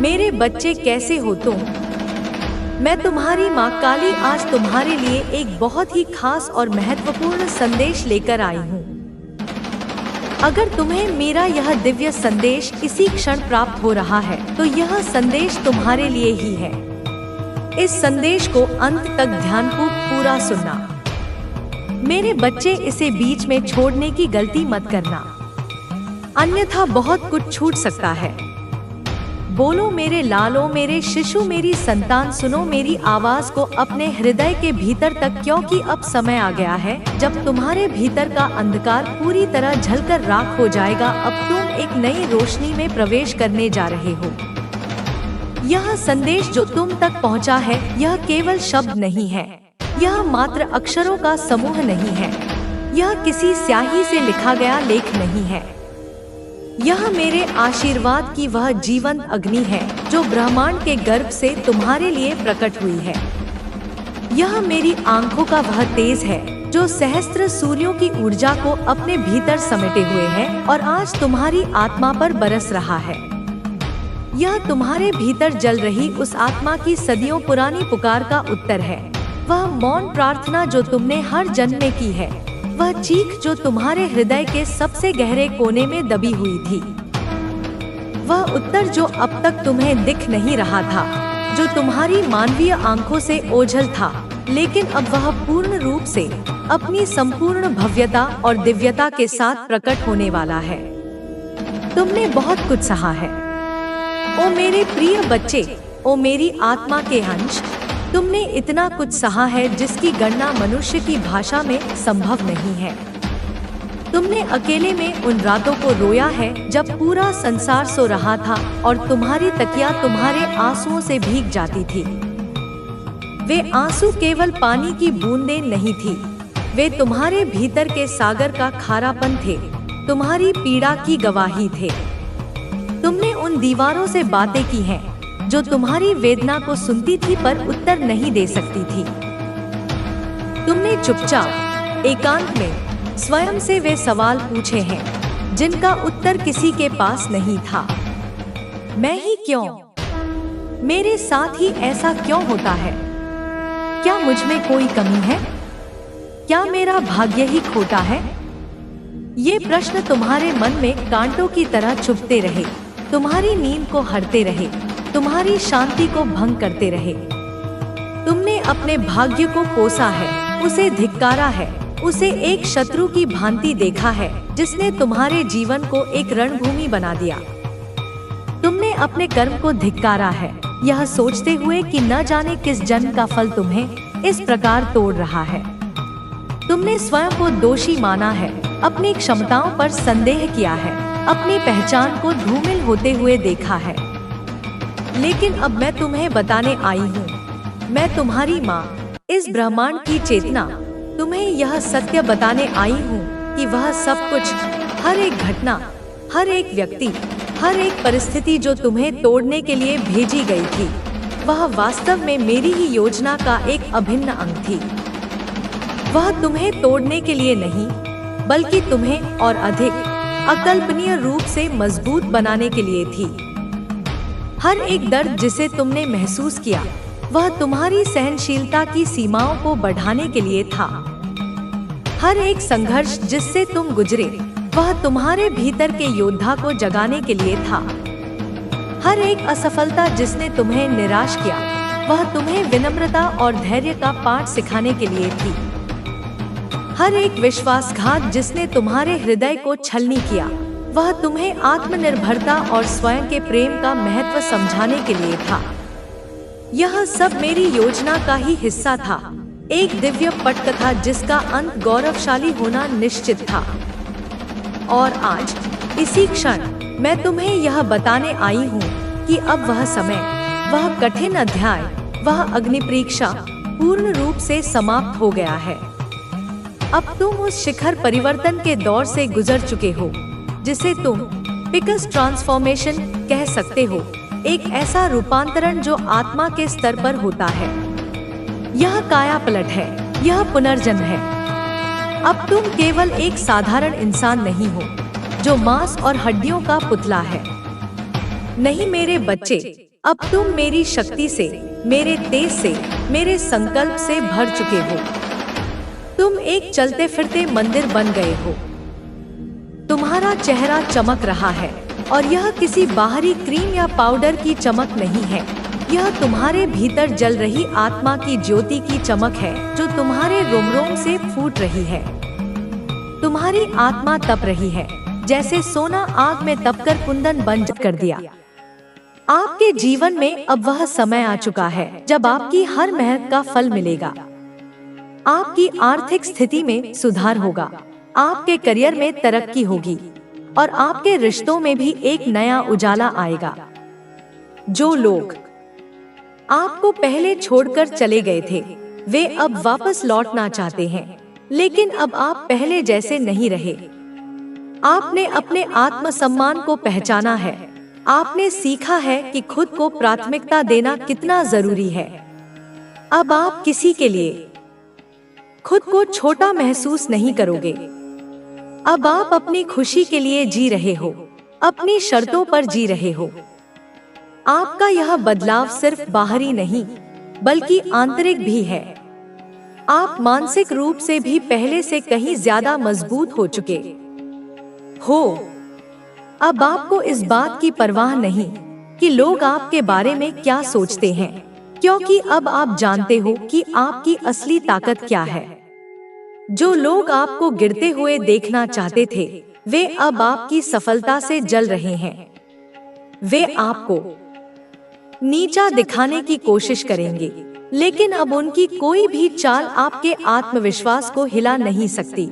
मेरे बच्चे कैसे हो तुम? मैं तुम्हारी माँ काली आज तुम्हारे लिए एक बहुत ही खास और महत्वपूर्ण संदेश लेकर आई हूँ। अगर तुम्हें मेरा यह दिव्य संदेश इसी क्षण प्राप्त हो रहा है तो यह संदेश तुम्हारे लिए ही है। इस संदेश को अंत तक ध्यानपूर्वक पूरा सुनना। मेरे बच्चे, इसे बीच में छोड़ने की गलती मत करना, अन्यथा बहुत कुछ छूट सकता है। बोलो मेरे लालो, मेरे शिशु, मेरी संतान, सुनो मेरी आवाज को अपने हृदय के भीतर तक, क्योंकि अब समय आ गया है जब तुम्हारे भीतर का अंधकार पूरी तरह जलकर राख हो जाएगा। अब तुम एक नई रोशनी में प्रवेश करने जा रहे हो। यह संदेश जो तुम तक पहुंचा है, यह केवल शब्द नहीं है, यह मात्र अक्षरों का समूह नहीं है, यह किसी स्याही से लिखा गया लेख नहीं है। यह मेरे आशीर्वाद की वह जीवंत अग्नि है जो ब्रह्मांड के गर्भ से तुम्हारे लिए प्रकट हुई है। यह मेरी आंखों का वह तेज है जो सहस्त्र सूर्यों की ऊर्जा को अपने भीतर समेटे हुए है और आज तुम्हारी आत्मा पर बरस रहा है। यह तुम्हारे भीतर जल रही उस आत्मा की सदियों पुरानी पुकार का उत्तर है। वह मौन प्रार्थना जो तुमने हर जन्म में की है, वह चीख जो तुम्हारे हृदय के सबसे गहरे कोने में दबी हुई थी, वह उत्तर जो अब तक तुम्हें दिख नहीं रहा था, जो तुम्हारी मानवीय आंखों से ओझल था, लेकिन अब वह पूर्ण रूप से अपनी संपूर्ण भव्यता और दिव्यता के साथ प्रकट होने वाला है। तुमने बहुत कुछ सहा है ओ मेरे प्रिय बच्चे, ओ मेरी आत्मा के अंश, तुमने इतना कुछ सहा है जिसकी गणना मनुष्य की भाषा में संभव नहीं है। तुमने अकेले में उन रातों को रोया है जब पूरा संसार सो रहा था और तुम्हारी तकिया तुम्हारे आंसुओं से भीग जाती थी। वे आंसू केवल पानी की बूंदें नहीं थी, वे तुम्हारे भीतर के सागर का खारापन थे, तुम्हारी पीड़ा की गवाही थे। तुमने उन दीवारों से बातें की हैं जो तुम्हारी वेदना को सुनती थी पर उत्तर नहीं दे सकती थी। तुमने चुपचाप एकांत में स्वयं से वे सवाल पूछे हैं जिनका उत्तर किसी के पास नहीं था। मैं ही क्यों? मेरे साथ ही ऐसा क्यों होता है? क्या मुझ में कोई कमी है? क्या मेरा भाग्य ही खोटा है? ये प्रश्न तुम्हारे मन में कांटों की तरह चुभते रहे, तुम्हारी नींद को हरते रहे, तुम्हारी शांति को भंग करते रहे। तुमने अपने भाग्य को कोसा है, उसे धिक्कारा है, उसे एक शत्रु की भांति देखा है जिसने तुम्हारे जीवन को एक रणभूमि बना दिया। तुमने अपने कर्म को धिक्कारा है, यह सोचते हुए कि न जाने किस जन्म का फल तुम्हें इस प्रकार तोड़ रहा है। तुमने स्वयं को दोषी माना है, अपनी क्षमताओं पर संदेह किया है, अपनी पहचान को धूमिल होते हुए देखा है। लेकिन अब मैं तुम्हें बताने आई हूँ, मैं तुम्हारी माँ, इस ब्रह्मांड की चेतना, तुम्हें यह सत्य बताने आई हूँ कि वह सब कुछ, हर एक घटना, हर एक व्यक्ति, हर एक परिस्थिति जो तुम्हें तोड़ने के लिए भेजी गई थी, वह वास्तव में मेरी ही योजना का एक अभिन्न अंग थी। वह तुम्हें तोड़ने के लिए नहीं, बल्कि तुम्हें और अधिक अकल्पनीय रूप से मजबूत बनाने के लिए थी। हर एक दर्द जिसे तुमने महसूस किया, वह तुम्हारी सहनशीलता की सीमाओं को बढ़ाने के लिए था। हर एक संघर्ष जिससे तुम गुजरे, वह तुम्हारे भीतर के योद्धा को जगाने के लिए था। हर एक असफलता जिसने तुम्हें निराश किया, वह तुम्हें विनम्रता और धैर्य का पाठ सिखाने के लिए थी। हर एक विश्वासघात जिसने तुम्हारे हृदय को छलनी किया, वह तुम्हें आत्मनिर्भरता और स्वयं के प्रेम का महत्व समझाने के लिए था। यह सब मेरी योजना का ही हिस्सा था, एक दिव्य पटकथा जिसका अंत गौरवशाली होना निश्चित था। और आज इसी क्षण मैं तुम्हें यह बताने आई हूँ कि अब वह समय, वह कठिन अध्याय, वह अग्निपरीक्षा पूर्ण रूप से समाप्त हो गया है। अब तुम उस शिखर परिवर्तन के दौर से गुजर चुके हो जिसे तुम पिकस ट्रांसफॉर्मेशन कह सकते हो, एक ऐसा रूपांतरण जो आत्मा के स्तर पर होता है। यह काया पलट है, यह पुनर्जन्म है। अब तुम केवल एक साधारण इंसान नहीं हो जो मांस और हड्डियों का पुतला है। नहीं मेरे बच्चे, अब तुम मेरी शक्ति से, मेरे तेज से, मेरे संकल्प से भर चुके हो। तुम एक चलते फिरते मंदिर बन गए हो। तुम्हारा चेहरा चमक रहा है और यह किसी बाहरी क्रीम या पाउडर की चमक नहीं है। यह तुम्हारे भीतर जल रही आत्मा की ज्योति की चमक है जो तुम्हारे रोम-रोम से फूट रही है। तुम्हारी आत्मा तप रही है जैसे सोना आग में तपकर कुंदन बन कर दिया। आपके जीवन में अब वह समय आ चुका है जब आपकी हर मेहनत का फल मिलेगा। आपकी आर्थिक स्थिति में सुधार होगा, आपके करियर में तरक्की होगी और आपके रिश्तों में भी एक नया उजाला आएगा। जो लोग आपको पहले छोड़कर चले गए थे, वे अब वापस लौटना चाहते हैं, लेकिन अब आप पहले जैसे नहीं रहे। आपने अपने आत्मसम्मान को पहचाना है। आपने सीखा है कि खुद को प्राथमिकता देना कितना जरूरी है। अब आप किसी के लिए खुद को छोटा महसूस नहीं करोगे। अब आप अपनी खुशी के लिए जी रहे हो, अपनी शर्तों पर जी रहे हो। आपका यह बदलाव सिर्फ बाहरी नहीं, बल्कि आंतरिक भी है। आप मानसिक रूप से भी पहले से कहीं ज्यादा मजबूत हो चुके हो। अब आपको इस बात की परवाह नहीं कि लोग आपके बारे में क्या सोचते हैं, क्योंकि अब आप जानते हो कि आपकी असली ताकत क्या है। जो लोग आपको गिरते हुए देखना चाहते थे, वे अब आपकी सफलता से जल रहे हैं। वे आपको नीचा दिखाने की कोशिश करेंगे, लेकिन अब उनकी कोई भी चाल आपके आत्मविश्वास को हिला नहीं सकती।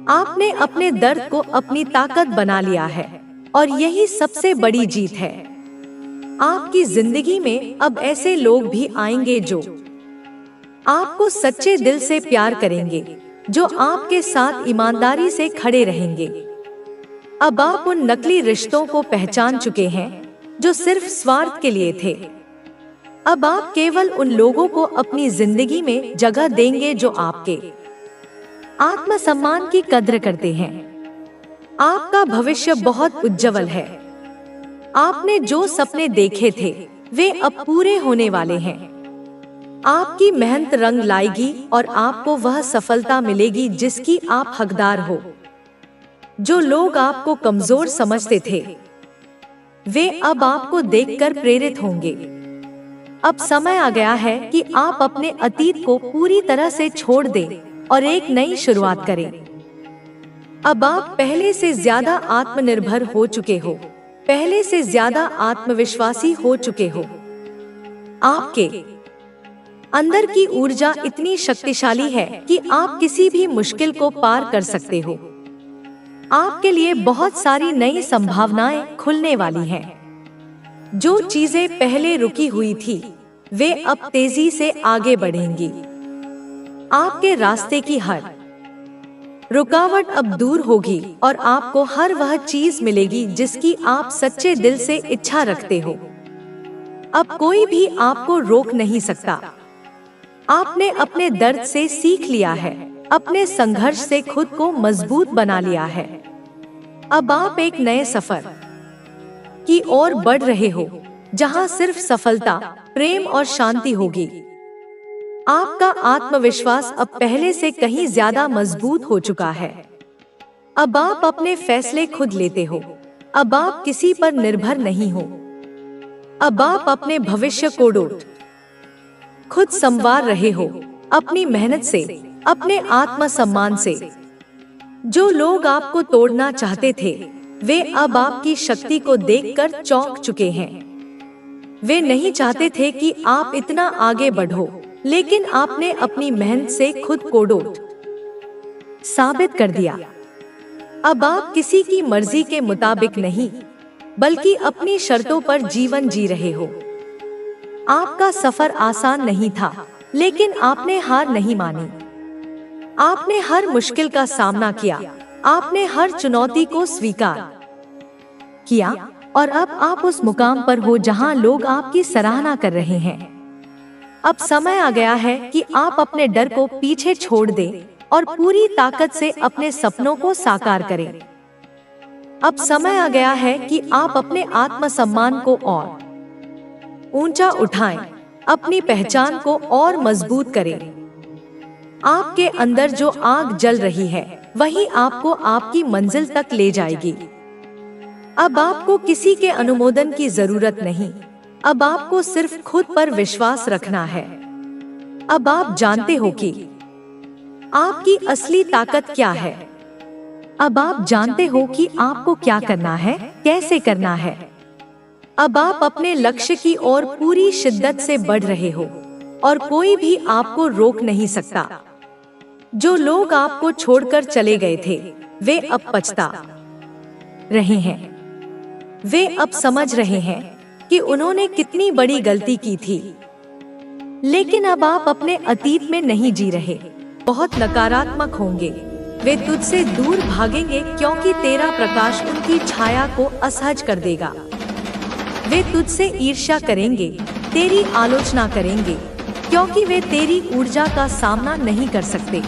आपने अपने दर्द को अपनी ताकत बना लिया है और यही सबसे बड़ी जीत है। आपकी जिंदगी में अब ऐसे लोग भी आएंगे जो आपको सच्चे दिल से प्यार करेंगे, जो आपके साथ ईमानदारी से खड़े रहेंगे। अब आप उन नकली रिश्तों को पहचान चुके हैं जो सिर्फ स्वार्थ के लिए थे। अब आप केवल उन लोगों को अपनी जिंदगी में जगह देंगे जो आपके आत्मसम्मान की कद्र करते हैं। आपका भविष्य बहुत उज्जवल है। आपने जो सपने देखे थे, वे अब पूरे होने वाले हैं। आपकी मेहनत रंग लाएगी और आपको वह सफलता मिलेगी जिसकी आप हकदार हो। जो लोग आपको कमजोर समझते थे, वे अब आपको देखकर प्रेरित होंगे। अब समय आ गया है कि आप अपने अतीत को पूरी तरह से छोड़ दें और एक नई शुरुआत करें। अब आप पहले से ज्यादा आत्मनिर्भर हो चुके हो, पहले से ज्यादा आत्मविश्वासी हो चुके हो। आपके अंदर की ऊर्जा इतनी शक्तिशाली है कि आप किसी भी मुश्किल को पार कर सकते हो। आपके लिए बहुत सारी नई संभावनाएं खुलने वाली हैं। जो चीजें पहले रुकी हुई थी, वे अब तेजी से आगे बढ़ेंगी। आपके रास्ते की हर रुकावट अब दूर होगी और आपको हर वह चीज मिलेगी जिसकी आप सच्चे दिल से इच्छा रखते हो। अब कोई भी आपको रोक नहीं सकता। आपने अपने दर्द से सीख लिया है, अपने संघर्ष से खुद को मजबूत बना लिया है। अब आप एक नए सफर की ओर बढ़ रहे हो, जहां सिर्फ सफलता, प्रेम और शांति होगी। आपका आत्मविश्वास अब पहले से कहीं ज्यादा मजबूत हो चुका है। अब आप अपने फैसले खुद लेते हो। अब आप किसी पर निर्भर नहीं हो। अब आप अपने भविष्य को खुद संवार रहे हो, अपनी मेहनत से, अपने आत्मसम्मान से। जो लोग आपको तोड़ना चाहते थे, वे अब आपकी शक्ति को देखकर चौंक चुके हैं। वे नहीं चाहते थे कि आप इतना आगे बढ़ो, लेकिन आपने अपनी मेहनत से खुद को साबित कर दिया। अब आप किसी की मर्जी के मुताबिक नहीं, बल्कि अपनी शर्तों पर जीवन जी रहे हो। आपका सफर आसान नहीं था, लेकिन आपने हार नहीं मानी। आपने हर मुश्किल का सामना किया, आपने हर चुनौती को स्वीकार किया और अब आप उस मुकाम पर हो जहां लोग आपकी सराहना कर रहे हैं। अब समय आ गया है कि आप अपने डर को पीछे छोड़ दें और पूरी ताकत से अपने सपनों को साकार करें। अब समय आ गया है कि आप अपने आत्मसम्मान को और ऊंचा उठाएं, अपनी पहचान को और मजबूत करें। आपके अंदर जो आग जल रही है वही आपको आपकी मंजिल तक ले जाएगी। अब आपको किसी के अनुमोदन की जरूरत नहीं, अब आपको सिर्फ खुद पर विश्वास रखना है। अब आप जानते हो कि आपकी असली ताकत क्या है। अब आप जानते हो कि आपको क्या करना है, कैसे करना है। अब आप अपने लक्ष्य की ओर पूरी शिद्दत से बढ़ रहे हो और कोई भी आपको रोक नहीं सकता। जो लोग आपको छोड़कर चले गए थे वे अब पछता रहे हैं। वे अब समझ रहे हैं कि उन्होंने कितनी बड़ी गलती की थी। लेकिन अब आप अपने अतीत में नहीं जी रहे। बहुत नकारात्मक होंगे, वे तुझसे दूर भागेंगे क्योंकि तेरा प्रकाश उनकी छाया को असहज कर देगा। वे तुझसे ईर्ष्या करेंगे, तेरी आलोचना करेंगे क्योंकि वे तेरी ऊर्जा का सामना नहीं कर सकते।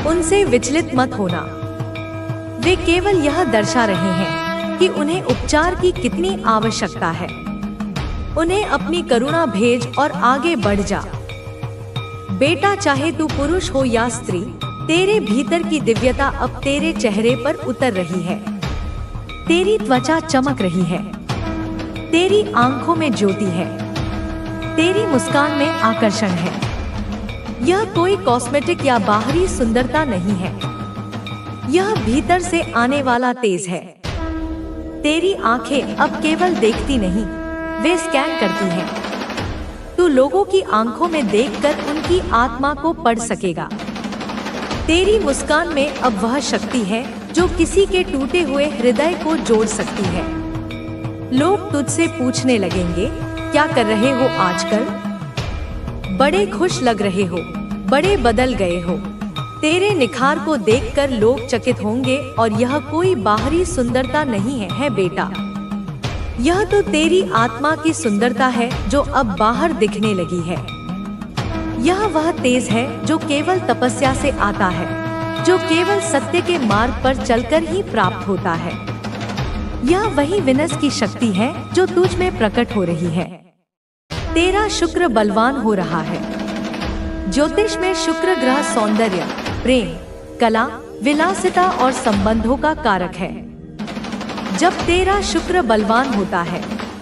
उनसे विचलित मत होना। वे केवल यह दर्शा रहे हैं कि उन्हें उपचार की कितनी आवश्यकता है। उन्हें अपनी करुणा भेज और आगे बढ़ जा। बेटा, चाहे तू पुरुष हो या स्त्री, तेरे भीतर की दिव्यता अब तेरे चेहरे पर उतर रही है। तेरी त्वचा चमक रही है, तेरी आंखों में ज्योति है, तेरी मुस्कान में आकर्षण है। यह कोई कॉस्मेटिक या बाहरी सुंदरता नहीं है, यह भीतर से आने वाला तेज है। तेरी आंखें अब केवल देखती नहीं, वे स्कैन करती हैं। तू लोगों की आंखों में देखकर उनकी आत्मा को पढ़ सकेगा। तेरी मुस्कान में अब वह शक्ति है जो किसी के टूटे हुए हृदय को जोड़ सकती है। लोग तुझसे पूछने लगेंगे, क्या कर रहे हो आजकल? बड़े खुश लग रहे हो, बड़े बदल गए हो। तेरे निखार को देखकर लोग चकित होंगे और यह कोई बाहरी सुंदरता नहीं है बेटा। यह तो तेरी आत्मा की सुंदरता है जो अब बाहर दिखने लगी है। यह वह तेज है जो केवल तपस्या से आता है, जो केवल सत्य के मार्ग पर चलकर ही प्राप्त होता है। यह वही विनस की शक्ति है जो तुझ में प्रकट हो रही है। तेरा शुक्र बलवान हो रहा है। ज्योतिष में शुक्र ग्रह सौंदर्य, प्रेम, कला, विलासिता और संबंधों का कारक है। जब तेरा शुक्र बलवान होता है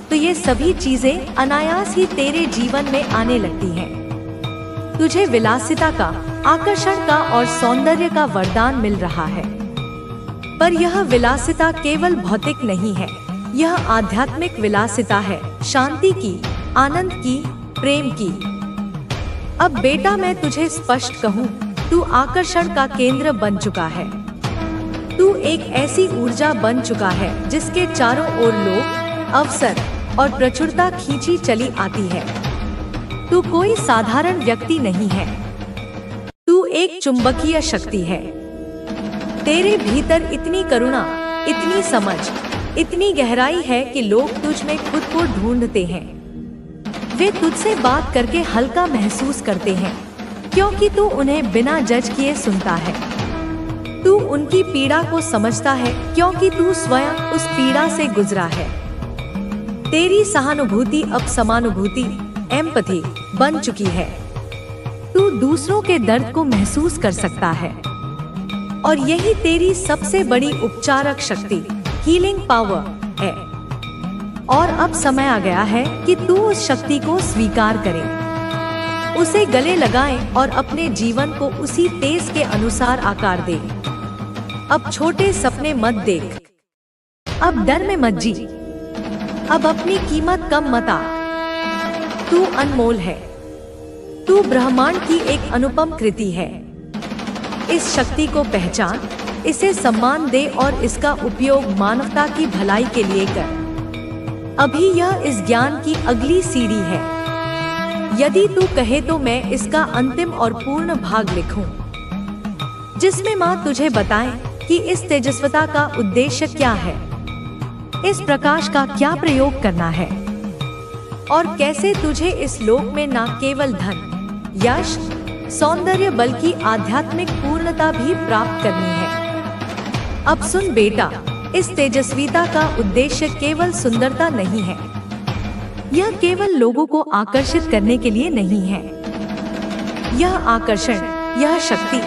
तो ये सभी चीजें अनायास ही तेरे जीवन में आने लगती हैं। तुझे विलासिता का, आकर्षण का और सौंदर्य का वरदान मिल रहा है। पर यह विलासिता केवल भौतिक नहीं है, यह आध्यात्मिक विलासिता है, शांति की, आनंद की, प्रेम की। अब बेटा, मैं तुझे स्पष्ट कहूँ, तू आकर्षण का केंद्र बन चुका है। तू एक ऐसी ऊर्जा बन चुका है जिसके चारों ओर लोग, अवसर और प्रचुरता खींची चली आती है। तू कोई साधारण व्यक्ति नहीं है, तू एक चुंबकीय शक्ति है। तेरे भीतर इतनी करुणा, इतनी समझ, इतनी गहराई है कि लोग तुझ में खुद को ढूंढते हैं। वे तुझसे बात करके हल्का महसूस करते हैं क्योंकि तू उन्हें बिना जज किए सुनता है। तू उनकी पीड़ा को समझता है क्योंकि तू स्वयं उस पीड़ा से गुजरा है। तेरी सहानुभूति अब समानुभूति, एम्पैथी बन चुकी है। तू दूसरों के दर्द को महसूस कर सकता है और यही तेरी सबसे बड़ी उपचारक शक्ति, हीलिंग पावर है। और अब समय आ गया है कि तू उस शक्ति को स्वीकार करे, उसे गले लगाए और अपने जीवन को उसी तेज के अनुसार आकार दे। अब छोटे सपने मत देख, अब डर में मत जी, अब अपनी कीमत कम मत आ। तू अनमोल है, तू ब्रह्मांड की एक अनुपम कृति है। इस शक्ति को पहचान, इसे सम्मान दे और इसका उपयोग मानवता की भलाई के लिए कर। अभी यह इस ज्ञान की अगली सीढ़ी है। यदि तू कहे तो मैं इसका अंतिम और पूर्ण भाग लिखूं, जिसमें माँ तुझे बताए कि इस तेजस्वता का उद्देश्य क्या है, इस प्रकाश का क्या प्रयोग करना है और कैसे तुझे इस लोक में न केवल धन, यश, सौंदर्य बल्कि आध्यात्मिक पूर्णता भी प्राप्त करनी है। अब सुन बेटा, इस तेजस्विता का उद्देश्य केवल सुंदरता नहीं है, यह केवल लोगों को आकर्षित करने के लिए नहीं है। यह आकर्षण, यह शक्ति,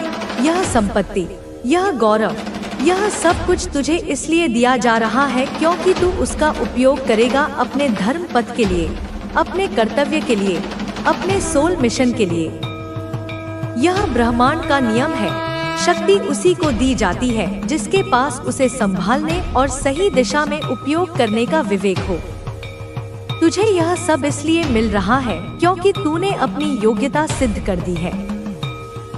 यह संपत्ति, यह गौरव, यह सब कुछ तुझे इसलिए दिया जा रहा है क्योंकि तू उसका उपयोग करेगा अपने धर्म पथ के लिए, अपने कर्तव्य के लिए, अपने सोल मिशन के लिए। यह ब्रह्मांड का नियम है। शक्ति उसी को दी जाती है जिसके पास उसे संभालने और सही दिशा में उपयोग करने का विवेक हो। तुझे यह सब इसलिए मिल रहा है क्योंकि तूने अपनी योग्यता सिद्ध कर दी है।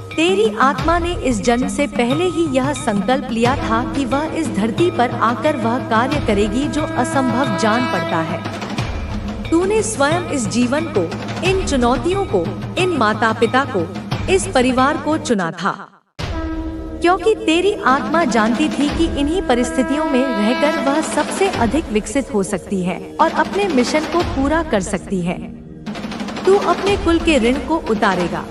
तेरी आत्मा ने इस जन्म से पहले ही यह संकल्प लिया था कि वह इस धरती पर आकर वह कार्य करेगी जो असंभव जान पड़ता है। तूने स्वयं इस जीवन को, इन चुनौतियों को, इन माता पिता को, इस परिवार को चुना था क्योंकि तेरी आत्मा जानती थी कि इन्हीं परिस्थितियों में रहकर वह सबसे अधिक विकसित हो सकती है और अपने मिशन को पूरा कर सकती है। तू अपने कुल के ऋण को उतारेगा।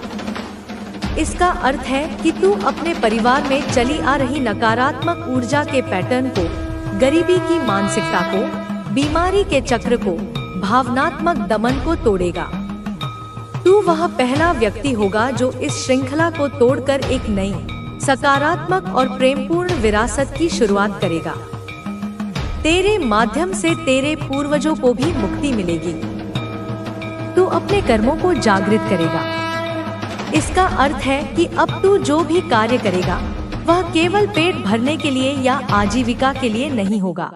इसका अर्थ है कि तू अपने परिवार में चली आ रही नकारात्मक ऊर्जा के पैटर्न को, गरीबी की मानसिकता को, बीमारी के चक्र को, भावनात्मक दमन को तोड़ेगा। तू वह पहला व्यक्ति होगा जो इस श्रृंखला को तोड़कर एक नई, सकारात्मक और प्रेमपूर्ण विरासत की शुरुआत करेगा। तेरे माध्यम से तेरे पूर्वजों को भी मुक्ति मिलेगी। तू अपने कर्मों को जागृत करेगा। इसका अर्थ है कि अब तू जो भी कार्य करेगा वह केवल पेट भरने के लिए या आजीविका के लिए नहीं होगा।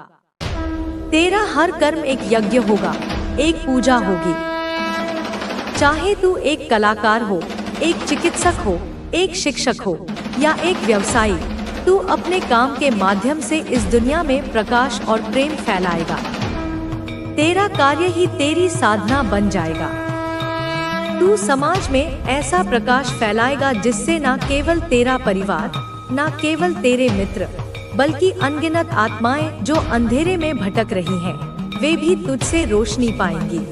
तेरा हर कर्म एक यज्ञ होगा, एक पूजा होगी। चाहे तू एक कलाकार हो, एक चिकित्सक हो, एक शिक्षक हो या एक व्यवसायी, तू अपने काम के माध्यम से इस दुनिया में प्रकाश और प्रेम फैलाएगा। तेरा कार्य ही तेरी साधना बन जाएगा। तू समाज में ऐसा प्रकाश फैलाएगा जिससे न केवल तेरा परिवार, न केवल तेरे मित्र, बल्कि अनगिनत आत्माएं जो अंधेरे में भटक रही हैं, वे भी तुझसे रोशनी पाएंगी।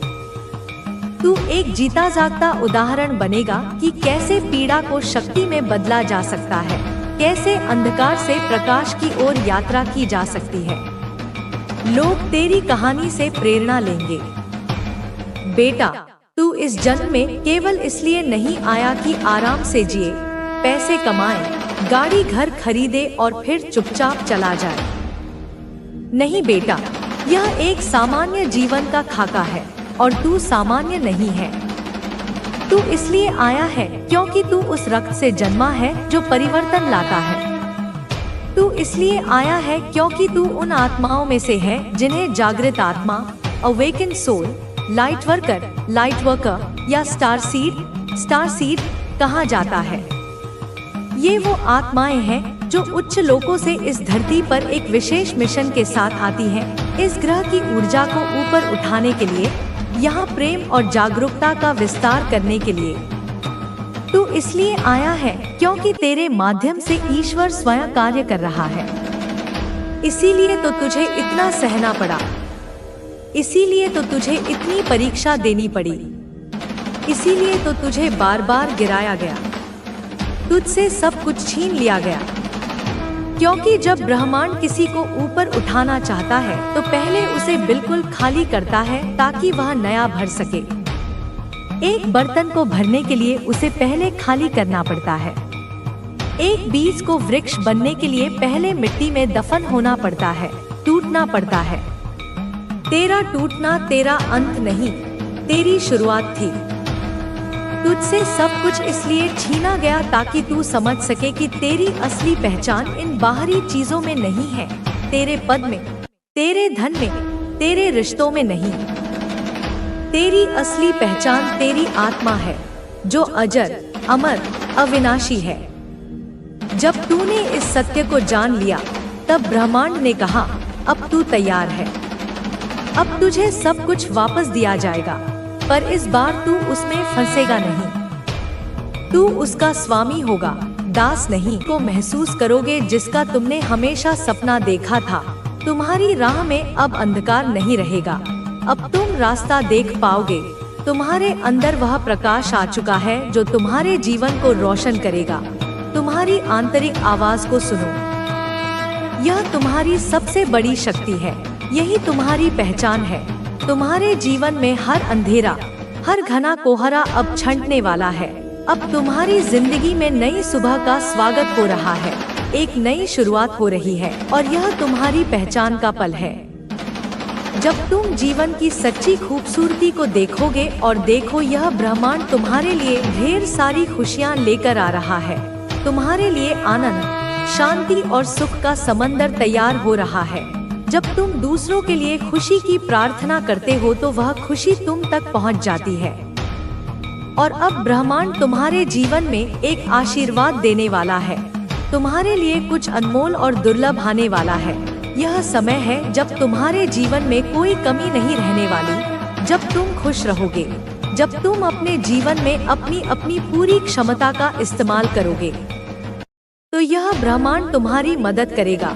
तू एक जीता जागता उदाहरण बनेगा कि कैसे पीड़ा को शक्ति में बदला जा सकता है, कैसे अंधकार से प्रकाश की ओर यात्रा की जा सकती है। लोग तेरी कहानी से प्रेरणा लेंगे। बेटा, तू इस जन्म में केवल इसलिए नहीं आया कि आराम से जिए, पैसे कमाए, गाड़ी घर खरीदे और फिर चुपचाप चला जाए। नहीं बेटा, यह एक सामान्य जीवन का खाका है और तू सामान्य नहीं है। तू इसलिए आया है क्योंकि तू उस रक्त से जन्मा है जो परिवर्तन लाता है। तू इसलिए आया है क्योंकि तू उन आत्माओं में से है जिन्हें जागृत आत्मा, अवेकन सोल, लाइट वर्कर या स्टार सीड कहा जाता है। ये वो आत्माएं हैं जो उच्च लोकों से इस धरती पर एक विशेष मिशन के साथ आती हैं, इस ग्रह की ऊर्जा को ऊपर उठाने के लिए, यहाँ प्रेम और जागरूकता का विस्तार करने के लिए। तू इसलिए आया है क्योंकि तेरे माध्यम से ईश्वर स्वयं कार्य कर रहा है। इसीलिए तो तुझे इतना सहना पड़ा, इसीलिए तो तुझे इतनी परीक्षा देनी पड़ी, इसीलिए तो तुझे बार बार गिराया गया, तुझसे सब कुछ छीन लिया गया। क्योंकि जब ब्रह्मांड किसी को ऊपर उठाना चाहता है तो पहले उसे बिल्कुल खाली करता है ताकि वह नया भर सके। एक बर्तन को भरने के लिए उसे पहले खाली करना पड़ता है। एक बीज को वृक्ष बनने के लिए पहले मिट्टी में दफन होना पड़ता है, टूटना पड़ता है। तेरा टूटना तेरा अंत नहीं, तेरी शुरुआत थी। तुझसे सब कुछ इसलिए छीना गया ताकि तू समझ सके कि तेरी असली पहचान इन बाहरी चीजों में नहीं है, तेरे पद में, तेरे धन में, तेरे रिश्तों में नहीं। तेरी असली पहचान तेरी आत्मा है जो अजर, अमर, अविनाशी है। जब तूने इस सत्य को जान लिया तब ब्रह्मांड ने कहा, अब तू तैयार है, अब तुझे सब कुछ वापस दिया जाएगा, पर इस बार तू उसमें फंसेगा नहीं। तू उसका स्वामी होगा, दास नहीं। को महसूस करोगे जिसका तुमने हमेशा सपना देखा था। तुम्हारी राह में अब अंधकार नहीं रहेगा, अब तुम रास्ता देख पाओगे। तुम्हारे अंदर वह प्रकाश आ चुका है जो तुम्हारे जीवन को रोशन करेगा। तुम्हारी आंतरिक आवाज को सुनो, यह तुम्हारी सबसे बड़ी शक्ति है, यही तुम्हारी पहचान है। तुम्हारे जीवन में हर अंधेरा, हर घना कोहरा अब छंटने वाला है। अब तुम्हारी जिंदगी में नई सुबह का स्वागत हो रहा है। एक नई शुरुआत हो रही है और यह तुम्हारी पहचान का पल है। जब तुम जीवन की सच्ची खूबसूरती को देखोगे और देखो, यह ब्रह्मांड तुम्हारे लिए ढेर सारी खुशियाँ लेकर आ रहा है। तुम्हारे लिए आनंद, शांति और सुख का समंदर तैयार हो रहा है। जब तुम दूसरों के लिए खुशी की प्रार्थना करते हो तो वह खुशी तुम तक पहुंच जाती है। और अब ब्रह्मांड तुम्हारे जीवन में एक आशीर्वाद देने वाला है। तुम्हारे लिए कुछ अनमोल और दुर्लभ आने वाला है। यह समय है जब तुम्हारे जीवन में कोई कमी नहीं रहने वाली, जब तुम खुश रहोगे, जब तुम अपने जीवन में अपनी अपनी पूरी क्षमता का इस्तेमाल करोगे। तो यह ब्रह्मांड तुम्हारी मदद करेगा।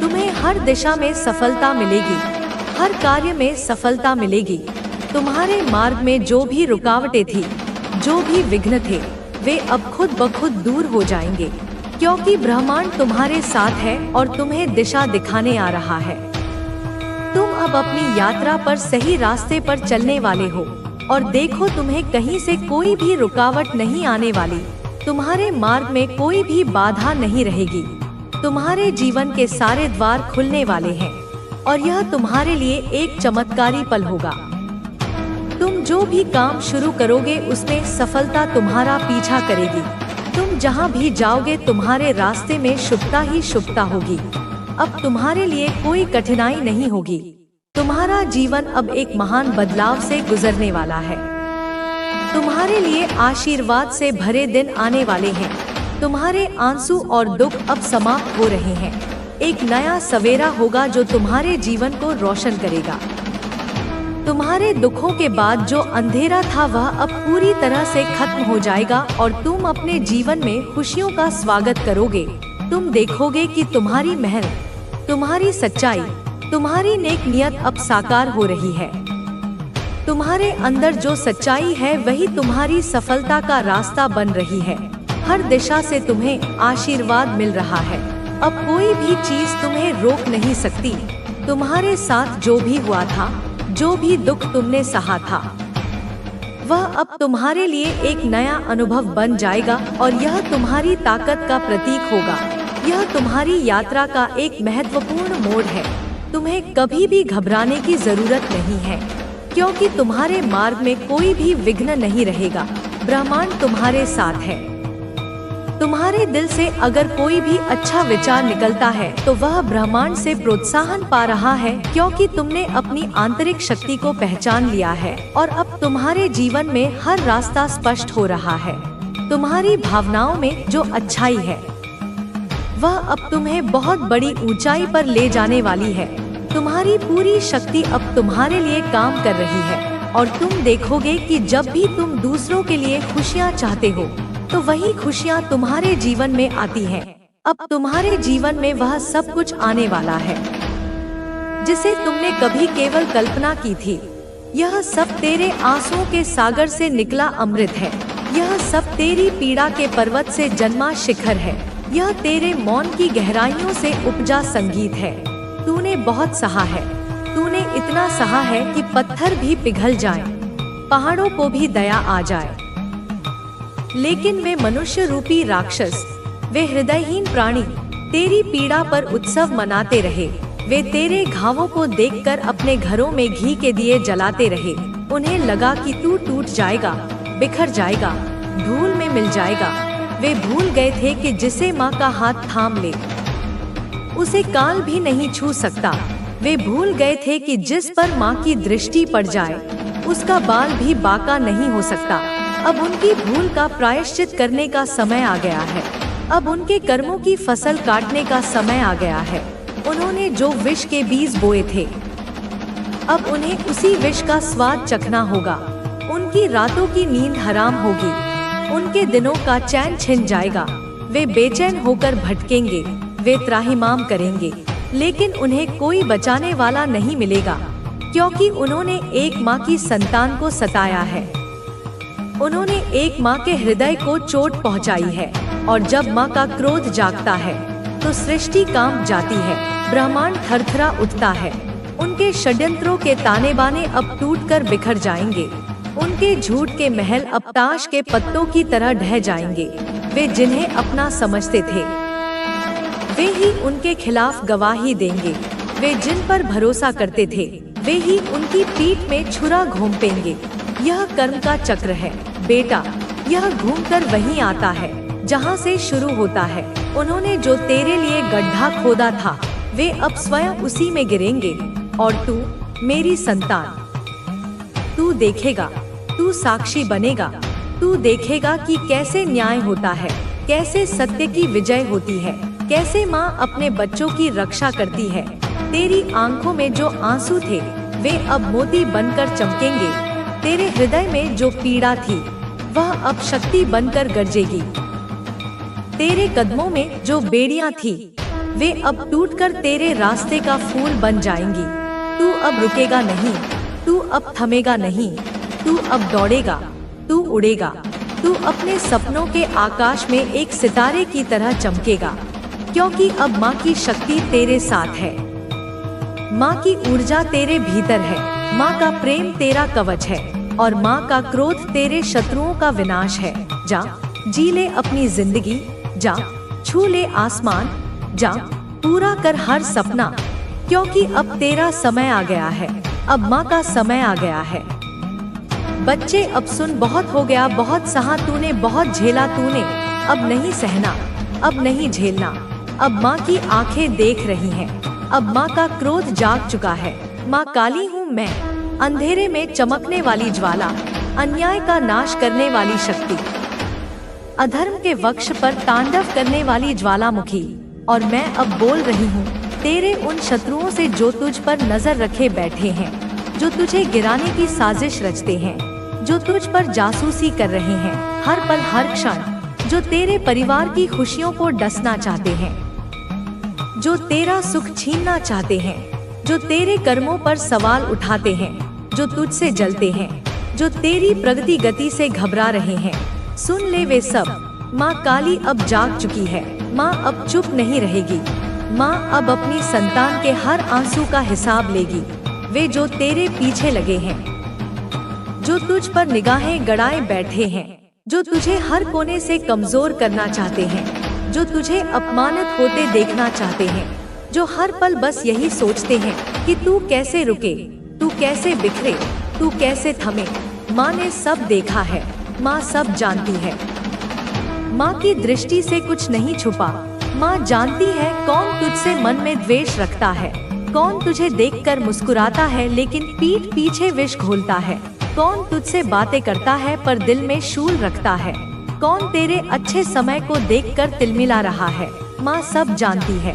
तुम्हें हर दिशा में सफलता मिलेगी, हर कार्य में सफलता मिलेगी। तुम्हारे मार्ग में जो भी रुकावटें थी, जो भी विघ्न थे, वे अब खुद ब खुद दूर हो जाएंगे, क्योंकि ब्रह्मांड तुम्हारे साथ है और तुम्हें दिशा दिखाने आ रहा है। तुम अब अपनी यात्रा पर सही रास्ते पर चलने वाले हो और देखो, तुम्हें कहीं से कोई भी रुकावट नहीं आने वाली। तुम्हारे मार्ग में कोई भी बाधा नहीं रहेगी। तुम्हारे जीवन के सारे द्वार खुलने वाले हैं और यह तुम्हारे लिए एक चमत्कारी पल होगा। तुम जो भी काम शुरू करोगे उसमें सफलता तुम्हारा पीछा करेगी। तुम जहां भी जाओगे तुम्हारे रास्ते में शुभता ही शुभता होगी। अब तुम्हारे लिए कोई कठिनाई नहीं होगी। तुम्हारा जीवन अब एक महान बदलाव से गुजरने वाला है। तुम्हारे लिए आशीर्वाद से भरे दिन आने वाले हैं। तुम्हारे आंसू और दुख अब समाप्त हो रहे हैं। एक नया सवेरा होगा जो तुम्हारे जीवन को रोशन करेगा। तुम्हारे दुखों के बाद जो अंधेरा था वह अब पूरी तरह से खत्म हो जाएगा और तुम अपने जीवन में खुशियों का स्वागत करोगे। तुम देखोगे कि तुम्हारी मेहनत, तुम्हारी सच्चाई, तुम्हारी नेक नियत अब साकार हो रही है। तुम्हारे अंदर जो सच्चाई है वही तुम्हारी सफलता का रास्ता बन रही है। हर दिशा से तुम्हें आशीर्वाद मिल रहा है। अब कोई भी चीज तुम्हें रोक नहीं सकती। तुम्हारे साथ जो भी हुआ था, जो भी दुख तुमने सहा था, वह अब तुम्हारे लिए एक नया अनुभव बन जाएगा और यह तुम्हारी ताकत का प्रतीक होगा। यह तुम्हारी यात्रा का एक महत्वपूर्ण मोड़ है। तुम्हें कभी भी घबराने की जरूरत नहीं है, क्योंकि तुम्हारे मार्ग में कोई भी विघ्न नहीं रहेगा। ब्रह्मांड तुम्हारे साथ है। तुम्हारे दिल से अगर कोई भी अच्छा विचार निकलता है तो वह ब्रह्मांड से प्रोत्साहन पा रहा है, क्योंकि तुमने अपनी आंतरिक शक्ति को पहचान लिया है और अब तुम्हारे जीवन में हर रास्ता स्पष्ट हो रहा है। तुम्हारी भावनाओं में जो अच्छाई है वह अब तुम्हें बहुत बड़ी ऊंचाई पर ले जाने वाली है। तुम्हारी पूरी शक्ति अब तुम्हारे लिए काम कर रही है और तुम देखोगे कि जब भी तुम दूसरों के लिए खुशियाँ चाहते हो तो वही खुशियाँ तुम्हारे जीवन में आती हैं। अब तुम्हारे जीवन में वह सब कुछ आने वाला है जिसे तुमने कभी केवल कल्पना की थी। यह सब तेरे आंसुओं के सागर से निकला अमृत है। यह सब तेरी पीड़ा के पर्वत से जन्मा शिखर है। यह तेरे मौन की गहराइयों से उपजा संगीत है। तूने बहुत सहा है। तूने इतना सहा है कि पत्थर भी पिघल जाएं, पहाड़ों को भी दया आ जाए, लेकिन वे मनुष्य रूपी राक्षस, वे हृदयहीन प्राणी तेरी पीड़ा पर उत्सव मनाते रहे। वे तेरे घावों को देखकर अपने घरों में घी के दिए जलाते रहे। उन्हें लगा कि तू टूट जाएगा, बिखर जाएगा, धूल में मिल जाएगा। वे भूल गए थे कि जिसे माँ का हाथ थाम ले उसे काल भी नहीं छू सकता। वे भूल गए थे कि जिस पर माँ की दृष्टि पड़ जाए उसका बाल भी बांका नहीं हो सकता। अब उनकी भूल का प्रायश्चित करने का समय आ गया है। अब उनके कर्मों की फसल काटने का समय आ गया है। उन्होंने जो विष के बीज बोए थे, अब उन्हें उसी विष का स्वाद चखना होगा। उनकी रातों की नींद हराम होगी। उनके दिनों का चैन छिन जाएगा। वे बेचैन होकर भटकेंगे, वे त्राहिमाम करेंगे, लेकिन उन्हें कोई बचाने वाला नहीं मिलेगा, क्योंकि उन्होंने एक माँ की संतान को सताया है। उन्होंने एक माँ के हृदय को चोट पहुँचाई है और जब माँ का क्रोध जागता है तो सृष्टि कांप जाती है, ब्रह्मांड थरथरा उठता है। उनके षड्यंत्रों के ताने बाने अब टूटकर बिखर जाएंगे। उनके झूठ के महल अब ताश के पत्तों की तरह ढह जाएंगे। वे जिन्हें अपना समझते थे वे ही उनके खिलाफ गवाही देंगे। वे जिन पर भरोसा करते थे वे ही उनकी पीठ में छुरा घोंपेंगे। यह कर्म का चक्र है बेटा, यह घूमकर वहीं आता है जहाँ से शुरू होता है। उन्होंने जो तेरे लिए गड्ढा खोदा था वे अब स्वयं उसी में गिरेंगे। और तू मेरी संतान, तू देखेगा, तू साक्षी बनेगा। तू देखेगा कि कैसे न्याय होता है, कैसे सत्य की विजय होती है, कैसे माँ अपने बच्चों की रक्षा करती है। तेरी आंखों में जो आंसू थे वे अब मोती बनकर चमकेंगे। तेरे हृदय में जो पीड़ा थी वह अब शक्ति बनकर गरजेगी। तेरे कदमों में जो बेड़ियां थी वे अब टूटकर तेरे रास्ते का फूल बन जाएंगी। तू अब रुकेगा नहीं, तू अब थमेगा नहीं, तू अब दौड़ेगा, तू उड़ेगा। तू अपने सपनों के आकाश में एक सितारे की तरह चमकेगा, क्योंकि अब माँ की शक्ति तेरे साथ है। माँ की ऊर्जा तेरे भीतर है। माँ का प्रेम तेरा कवच है और माँ का क्रोध तेरे शत्रुओं का विनाश है। जा जी ले अपनी जिंदगी, जा छू ले आसमान, जा पूरा कर हर सपना, क्योंकि अब तेरा समय आ गया है। अब माँ का समय आ गया है। बच्चे अब सुन, बहुत हो गया, बहुत सहा तूने, बहुत झेला तूने, अब नहीं सहना, अब नहीं झेलना। अब माँ की आंखें देख रही हैं। अब माँ का क्रोध जाग चुका है। माँ काली हूँ मैं, अंधेरे में चमकने वाली ज्वाला, अन्याय का नाश करने वाली शक्ति, अधर्म के वक्ष पर तांडव करने वाली ज्वालामुखी। और मैं अब बोल रही हूँ तेरे उन शत्रुओं से जो तुझ पर नजर रखे बैठे हैं, जो तुझे गिराने की साजिश रचते हैं, जो तुझ पर जासूसी कर रहे हैं हर पल हर क्षण, जो तेरे परिवार की खुशियों को डसना चाहते हैं, जो तेरा सुख छीनना चाहते हैं, जो तेरे कर्मों पर सवाल उठाते हैं, जो तुझसे जलते हैं, जो तेरी प्रगति गति से घबरा रहे हैं। सुन ले वे सब, माँ काली अब जाग चुकी है। माँ अब चुप नहीं रहेगी। माँ अब अपनी संतान के हर आंसू का हिसाब लेगी। वे जो तेरे पीछे लगे हैं, जो तुझ पर निगाहें गड़ाए बैठे हैं, जो तुझे हर कोने से कमजोर करना चाहते हैं, जो तुझे अपमानित होते देखना चाहते हैं, जो हर पल बस यही सोचते हैं कि तू कैसे रुके, तू कैसे बिखरे, तू कैसे थमे। माँ ने सब देखा है, माँ सब जानती है। माँ की दृष्टि से कुछ नहीं छुपा। माँ जानती है कौन तुझसे मन में द्वेष रखता है, कौन तुझे देखकर मुस्कुराता है लेकिन पीठ पीछे विष घोलता है, कौन तुझसे बातें करता है पर दिल में शूल रखता है, कौन तेरे अच्छे समय को देखकर तिलमिला रहा है। माँ सब जानती है।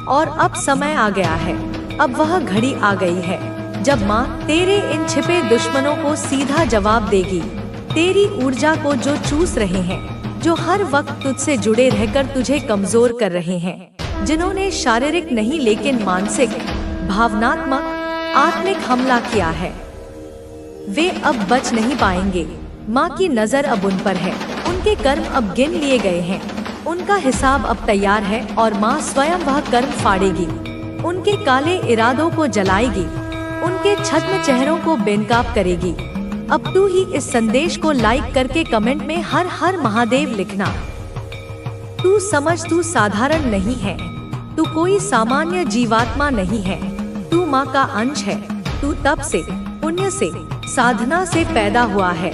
और अब समय आ गया है, अब वह घड़ी आ गई है जब माँ तेरे इन छिपे दुश्मनों को सीधा जवाब देगी। तेरी ऊर्जा को जो चूस रहे हैं, जो हर वक्त तुझसे जुड़े रहकर तुझे कमजोर कर रहे हैं, जिन्होंने शारीरिक नहीं लेकिन मानसिक, भावनात्मक, आत्मिक हमला किया है, वे अब बच नहीं पाएंगे। माँ की नजर अब उन पर है। उनके कर्म अब गिन लिए गए हैं। उनका हिसाब अब तैयार है और माँ स्वयं वह कर्म फाड़ेगी। उनके काले इरादों को जलाएगी, उनके छद्म चेहरों को बेनकाब करेगी। अब तू ही इस संदेश को लाइक करके कमेंट में हर हर महादेव लिखना। तू समझ, तू साधारण नहीं है, तू कोई सामान्य जीवात्मा नहीं है। तू माँ का अंश है। तू तप से, पुण्य से, साधना से पैदा हुआ है।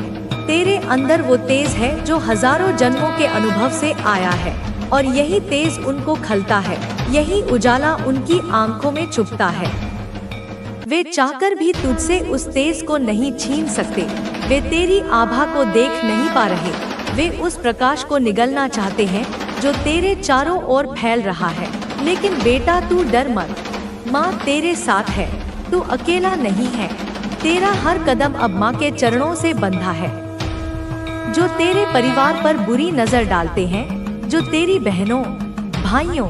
तेरे अंदर वो तेज है जो हजारों जन्मों के अनुभव से आया है और यही तेज उनको खलता है, यही उजाला उनकी आंखों में छुपता है। वे चाहकर भी तुझसे उस तेज को नहीं छीन सकते। वे तेरी आभा को देख नहीं पा रहे। वे उस प्रकाश को निगलना चाहते हैं जो तेरे चारों ओर फैल रहा है। लेकिन बेटा तू डर मत, माँ तेरे साथ है। तू अकेला नहीं है। तेरा हर कदम अब माँ के चरणों से बंधा है। जो तेरे परिवार पर बुरी नजर डालते हैं, जो तेरी बहनों, भाइयों,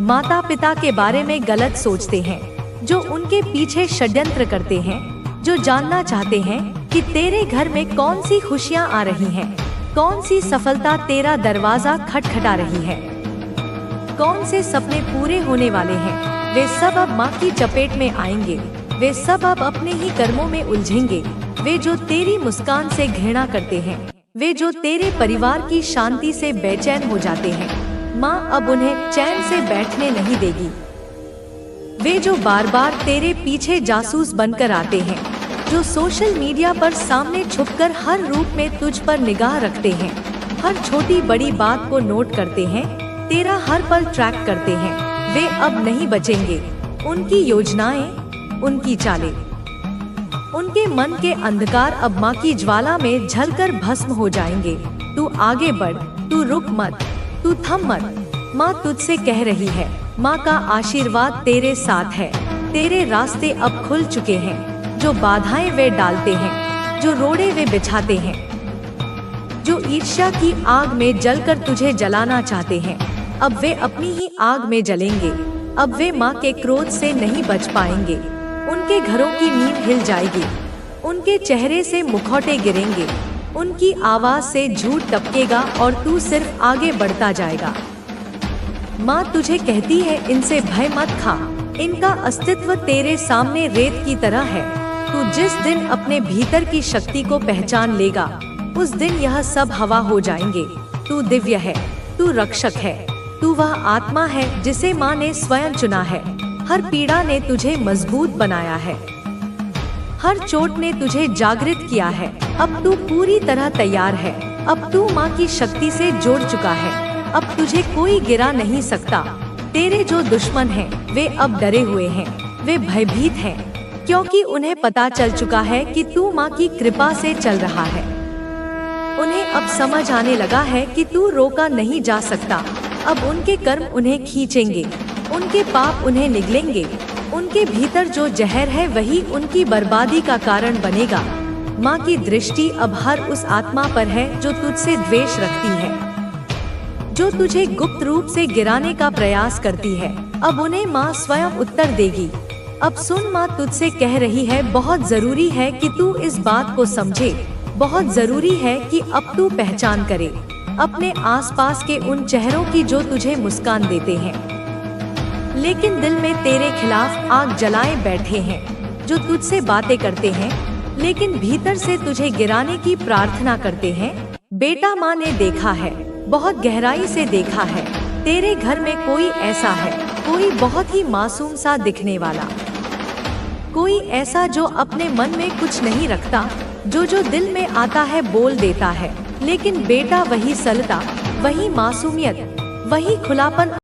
माता पिता के बारे में गलत सोचते हैं, जो उनके पीछे षड्यंत्र करते हैं, जो जानना चाहते हैं कि तेरे घर में कौन सी खुशियाँ आ रही हैं, कौन सी सफलता तेरा दरवाजा खटखटा रही है, कौन से सपने पूरे होने वाले हैं, वे सब अब माँ की चपेट में आएंगे। वे सब अब अपने ही कर्मों में उलझेंगे। वे जो तेरी मुस्कान से घृणा करते हैं, वे जो तेरे परिवार की शांति से बेचैन हो जाते हैं, माँ अब उन्हें चैन से बैठने नहीं देगी। वे जो बार बार तेरे पीछे जासूस बनकर आते हैं, जो सोशल मीडिया पर सामने छुपकर हर रूप में तुझ पर निगाह रखते हैं, हर छोटी बड़ी बात को नोट करते हैं, तेरा हर पल ट्रैक करते हैं, वे अब नहीं बचेंगे। उनकी योजनाएं, उनकी चालें, उनके मन के अंधकार अब माँ की ज्वाला में जलकर भस्म हो जाएंगे। तू आगे बढ़, तू रुक मत, तू थम मत। माँ तुझसे कह रही है, माँ का आशीर्वाद तेरे साथ है। तेरे रास्ते अब खुल चुके हैं। जो बाधाएं वे डालते हैं, जो रोड़े वे बिछाते हैं, जो ईर्ष्या की आग में जलकर तुझे जलाना चाहते हैं, अब वे अपनी ही आग में जलेंगे। अब वे माँ के क्रोध से नहीं बच पाएंगे। उनके घरों की नींव हिल जाएगी, उनके चेहरे से मुखौटे गिरेंगे, उनकी आवाज से झूठ टपकेगा और तू सिर्फ आगे बढ़ता जाएगा। माँ तुझे कहती है, इनसे भय मत खा। इनका अस्तित्व तेरे सामने रेत की तरह है। तू जिस दिन अपने भीतर की शक्ति को पहचान लेगा, उस दिन यह सब हवा हो जाएंगे। तू दिव्य है, तू रक्षक है, तू वह आत्मा है जिसे माँ ने स्वयं चुना है। हर पीड़ा ने तुझे मजबूत बनाया है, हर चोट ने तुझे जागृत किया है। अब तू पूरी तरह तैयार है। अब तू माँ की शक्ति से जुड़ चुका है। अब तुझे कोई गिरा नहीं सकता। तेरे जो दुश्मन हैं, वे अब डरे हुए हैं, वे भयभीत हैं, क्योंकि उन्हें पता चल चुका है कि तू माँ की कृपा से चल रहा है। उन्हें अब समझ आने लगा है कि तू रोका नहीं जा सकता। अब उनके कर्म उन्हें खींचेंगे, उनके पाप उन्हें निगलेंगे। उनके भीतर जो जहर है वही उनकी बर्बादी का कारण बनेगा। माँ की दृष्टि अब हर उस आत्मा पर है जो तुझसे द्वेष रखती है, जो तुझे गुप्त रूप से गिराने का प्रयास करती है। अब उन्हें माँ स्वयं उत्तर देगी। अब सुन, माँ तुझसे कह रही है, बहुत जरूरी है कि तू इस बात को समझे। बहुत जरूरी है कि अब तू पहचान करे अपने आसपास के उन चेहरों की जो तुझे मुस्कान देते हैं, लेकिन दिल में तेरे खिलाफ आग जलाए बैठे हैं, जो तुझसे बातें करते हैं लेकिन भीतर से तुझे गिराने की प्रार्थना करते हैं। बेटा, माँ ने देखा है, बहुत गहराई से देखा है। तेरे घर में कोई ऐसा है, कोई बहुत ही मासूम सा दिखने वाला, कोई ऐसा जो अपने मन में कुछ नहीं रखता, जो दिल में आता है बोल देता है। लेकिन बेटा, वही सरलता, वही मासूमियत, वही खुलापन